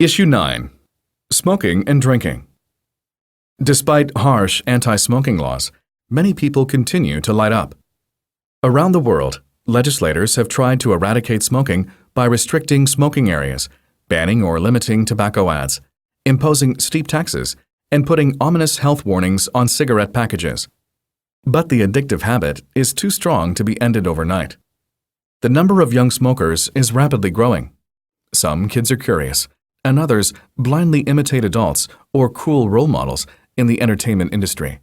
Issue 9. Smoking and Drinking. Despite harsh anti-smoking laws, many people continue to light up. Around the world, legislators have tried to eradicate smoking by restricting smoking areas, banning or limiting tobacco ads, imposing steep taxes, and putting ominous health warnings on cigarette packages. But the addictive habit is too strong to be ended overnight. The number of young smokers is rapidly growing. Some kids are curious, and others blindly imitate adults or cool role models in the entertainment industry.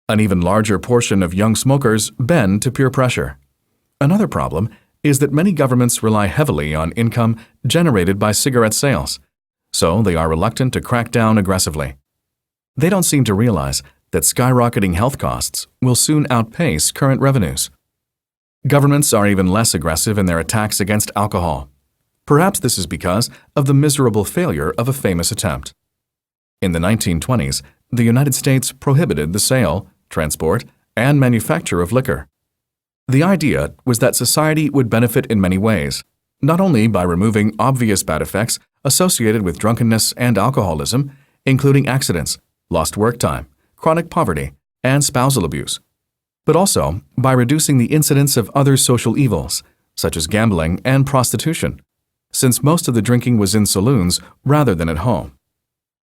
An even larger portion of young smokers bend to peer pressure. Another problem is that many governments rely heavily on income generated by cigarette sales, so they are reluctant to crack down aggressively. They don't seem to realize that skyrocketing health costs will soon outpace current revenues. Governments are even less aggressive in their attacks against alcohol. Perhaps this is because of the miserable failure of a famous attempt. In the 1920s, the United States prohibited the sale, transport, and manufacture of liquor. The idea was that society would benefit in many ways, not only by removing obvious bad effects associated with drunkenness and alcoholism, including accidents, lost work time, chronic poverty, and spousal abuse, but also by reducing the incidence of other social evils, such as gambling and prostitution, since most of the drinking was in saloons rather than at home.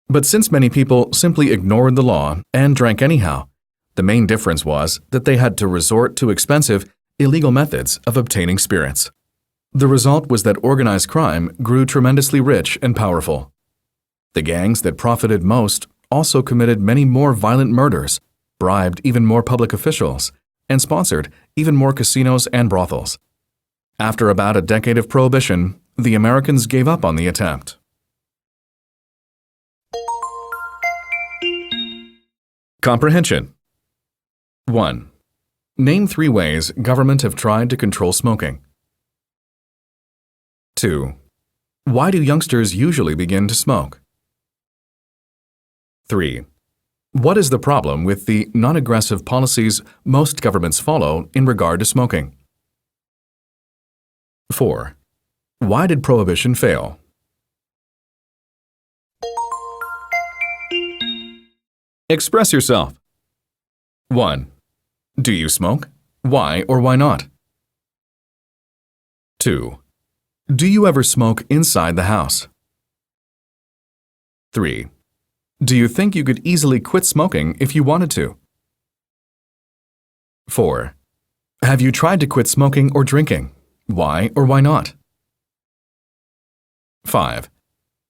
But since many people simply ignored the law and drank anyhow, the main difference was that they had to resort to expensive, illegal methods of obtaining spirits. The result was that organized crime grew tremendously rich and powerful. The gangs that profited most also committed many more violent murders, bribed even more public officials, and sponsored even more casinos and brothels. After about a decade of prohibition, the Americans gave up on the attempt. Comprehension. 1. Name 3 ways government have tried to control smoking. 2. Why do youngsters usually begin to smoke? 3. What is the problem with the non-aggressive policies most governments follow in regard to smoking? 4. Why did prohibition fail? Express yourself. 1. Do you smoke? Why or why not? 2. Do you ever smoke inside the house? 3. Do you think you could easily quit smoking if you wanted to? 4. Have you tried to quit smoking or drinking? Why or why not? 5.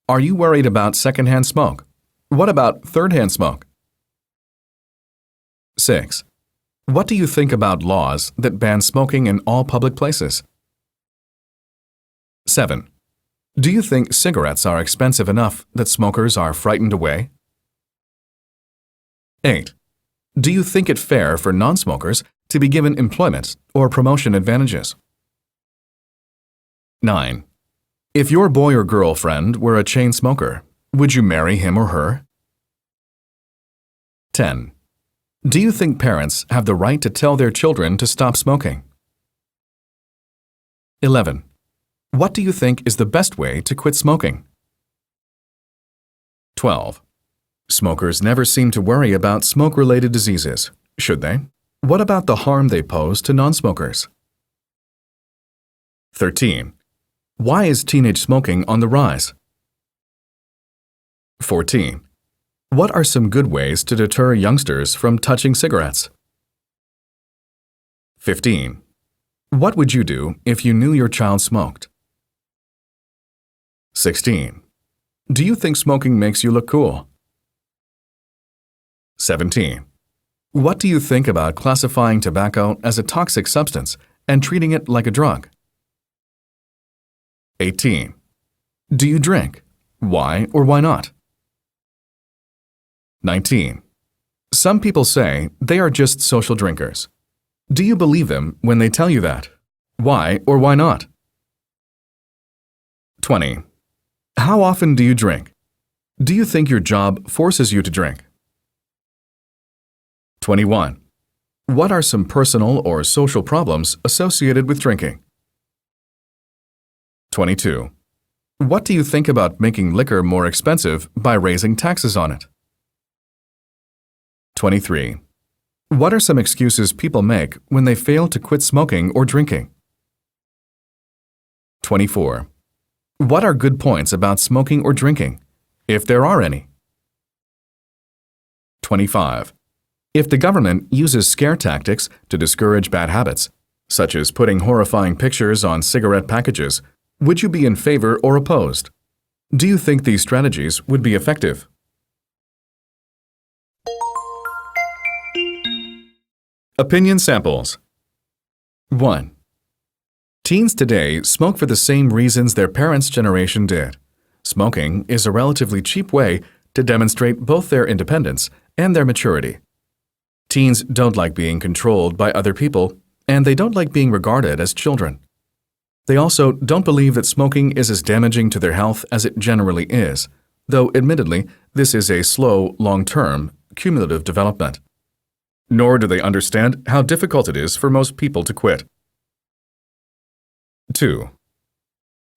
Are you worried about secondhand smoke? What about third-hand smoke? 6. What do you think about laws that ban smoking in all public places? 7. Do you think cigarettes are expensive enough that smokers are frightened away? 8. Do you think it fair for non-smokers to be given employment or promotion advantages? 9. If your boy or girlfriend were a chain smoker, would you marry him or her? 10. Do you think parents have the right to tell their children to stop smoking? 11. What do you think is the best way to quit smoking? 12. Smokers never seem to worry about smoke-related diseases, should they? What about the harm they pose to non-smokers? 13. Why is teenage smoking on the rise? 14. What are some good ways to deter youngsters from touching cigarettes? 15. What would you do if you knew your child smoked? 16. Do you think smoking makes you look cool? 17. What do you think about classifying tobacco as a toxic substance and treating it like a drug? 18. Do you drink? Why or why not? 19. Some people say they are just social drinkers. Do you believe them when they tell you that? Why or why not? 20. How often do you drink? Do you think your job forces you to drink? 21. What are some personal or social problems associated with drinking? 22. What do you think about making liquor more expensive by raising taxes on it? 23. What are some excuses people make when they fail to quit smoking or drinking? 24. What are good points about smoking or drinking, if there are any? 25. If the government uses scare tactics to discourage bad habits, such as putting horrifying pictures on cigarette packages, would you be in favor or opposed? Do you think these strategies would be effective? Opinion samples. 1. Teens today smoke for the same reasons their parents' generation did. Smoking is a relatively cheap way to demonstrate both their independence and their maturity. Teens don't like being controlled by other people, and they don't like being regarded as children. They also don't believe that smoking is as damaging to their health as it generally is, though admittedly, this is a slow, long-term, cumulative development. Nor do they understand how difficult it is for most people to quit. 2.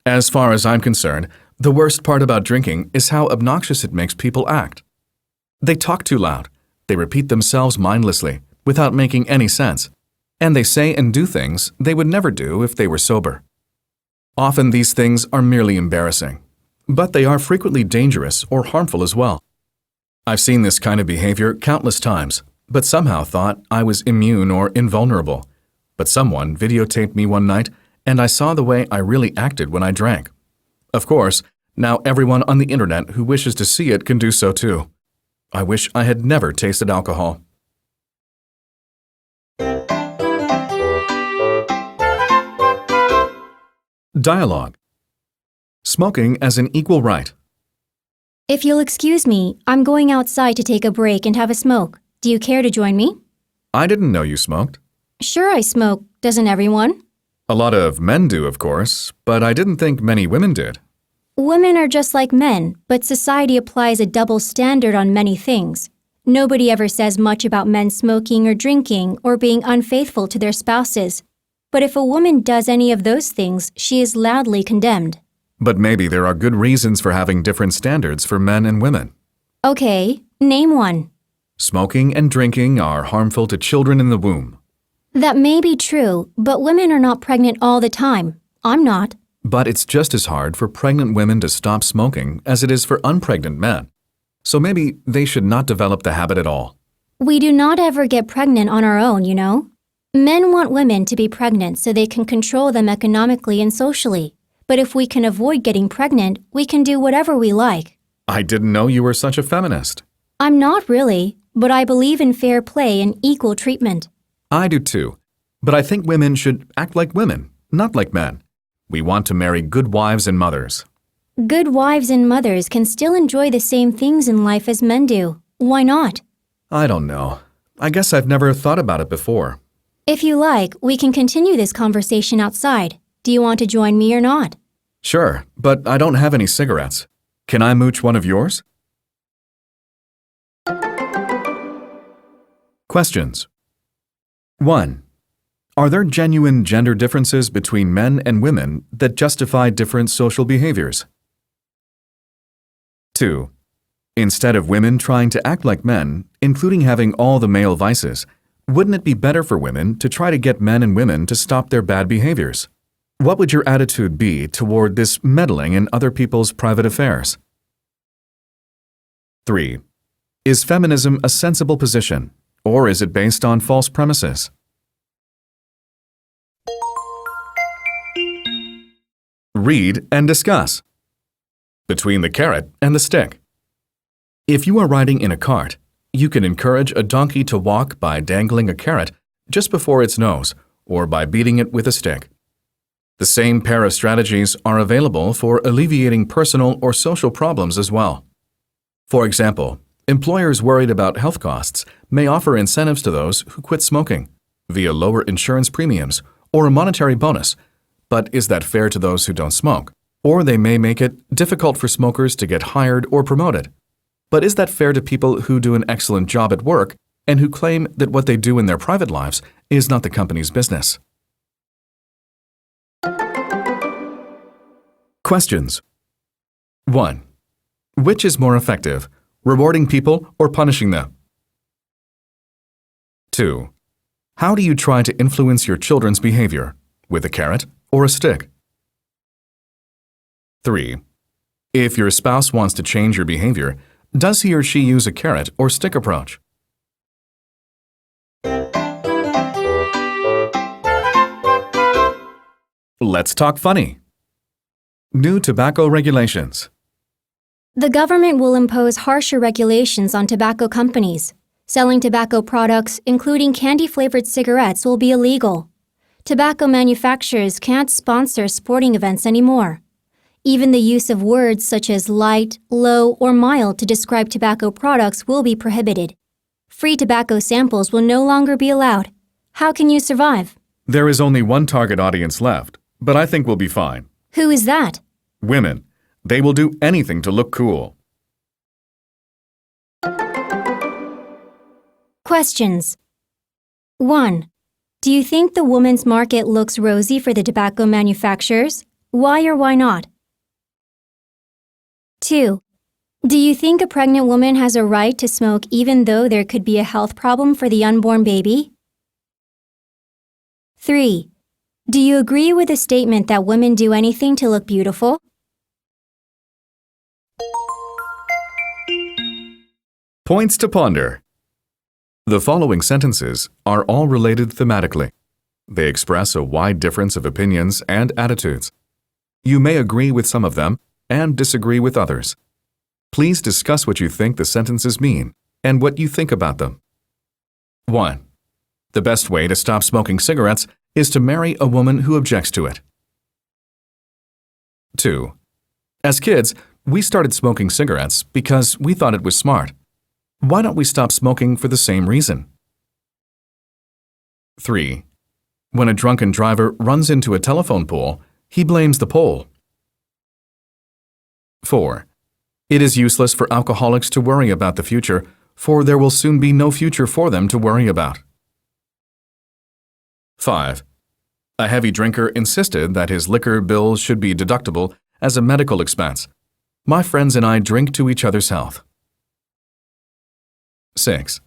As far as I'm concerned, the worst part about drinking is how obnoxious it makes people act. They talk too loud, they repeat themselves mindlessly, without making any sense, and they say and do things they would never do if they were sober. Often these things are merely embarrassing, but they are frequently dangerous or harmful as well. I've seen this kind of behavior countless times, but somehow thought I was immune or invulnerable. But someone videotaped me one night, and I saw the way I really acted when I drank. Of course, now everyone on the internet who wishes to see it can do so too. I wish I had never tasted alcohol. Dialogue. Smoking as an equal right. If you'll excuse me, I'm going outside to take a break and have a smoke. Do you care to join me? I didn't know you smoked. Sure, I smoke. Doesn't everyone? A lot of men do, of course, but I didn't think many women did. Women are just like men, but society applies a double standard on many things. Nobody ever says much about men smoking or drinking or being unfaithful to their spouses. But if a woman does any of those things, she is loudly condemned. But maybe there are good reasons for having different standards for men and women. Okay, name one. Smoking and drinking are harmful to children in the womb. That may be true, but women are not pregnant all the time. I'm not. But it's just as hard for pregnant women to stop smoking as it is for unpregnant men. So maybe they should not develop the habit at all. We do not ever get pregnant on our own, you know. Men want women to be pregnant so they can control them economically and socially. But if we can avoid getting pregnant, we can do whatever we like. I didn't know you were such a feminist. I'm not really, but I believe in fair play and equal treatment. I do too. But I think women should act like women, not like men. We want to marry good wives and mothers. Good wives and mothers can still enjoy the same things in life as men do. Why not? I don't know. I guess I've never thought about it before. If you like, we can continue this conversation outside. Do you want to join me or not? Sure, but I don't have any cigarettes. Can I mooch one of yours? Questions. 1. Are there genuine gender differences between men and women that justify different social behaviors? 2. Instead of women trying to act like men, including having all the male vices, wouldn't it be better for women to try to get men and women to stop their bad behaviors? What would your attitude be toward this meddling in other people's private affairs? 3. Is feminism a sensible position, or is it based on false premises? Read and discuss. Between the carrot and the stick. If you are riding in a cart, you can encourage a donkey to walk by dangling a carrot just before its nose or by beating it with a stick. The same pair of strategies are available for alleviating personal or social problems as well. For example, employers worried about health costs may offer incentives to those who quit smoking via lower insurance premiums or a monetary bonus. But is that fair to those who don't smoke? Or they may make it difficult for smokers to get hired or promoted. But is that fair to people who do an excellent job at work and who claim that what they do in their private lives is not the company's business? Questions. 1. Which is more effective, rewarding people or punishing them? 2. How do you try to influence your children's behavior, with a carrot or a stick? 3. If your spouse wants to change your behavior, does he or she use a carrot or stick approach? Let's talk funny. New tobacco regulations. The government will impose harsher regulations on tobacco companies. Selling tobacco products, including candy-flavored cigarettes, will be illegal. Tobacco manufacturers can't sponsor sporting events anymore. Even the use of words such as light, low, or mild to describe tobacco products will be prohibited. Free tobacco samples will no longer be allowed. How can you survive? There is only one target audience left, but I think we'll be fine. Who is that? Women. They will do anything to look cool. Questions. 1. Do you think the women's market looks rosy for the tobacco manufacturers? Why or why not? 2. Do you think a pregnant woman has a right to smoke even though there could be a health problem for the unborn baby? 3. Do you agree with the statement that women do anything to look beautiful? Points to ponder. The following sentences are all related thematically. They express a wide difference of opinions and attitudes. You may agree with some of them and disagree with others. Please discuss what you think the sentences mean and what you think about them. 1. The best way to stop smoking cigarettes is to marry a woman who objects to it. 2. As kids, we started smoking cigarettes because we thought it was smart. Why don't we stop smoking for the same reason? 3. When a drunken driver runs into a telephone pole, he blames the pole. 4. It is useless for alcoholics to worry about the future, for there will soon be no future for them to worry about. 5. A heavy drinker insisted that his liquor bill should be deductible as a medical expense. My friends and I drink to each other's health. 6.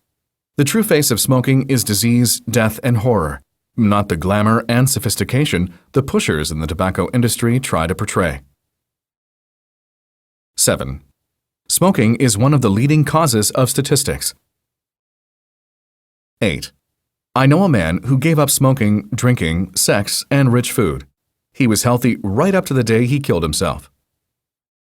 The true face of smoking is disease, death, and horror, not the glamour and sophistication the pushers in the tobacco industry try to portray. 7. Smoking is one of the leading causes of statistics. 8. I know a man who gave up smoking, drinking, sex, and rich food. He was healthy right up to the day he killed himself.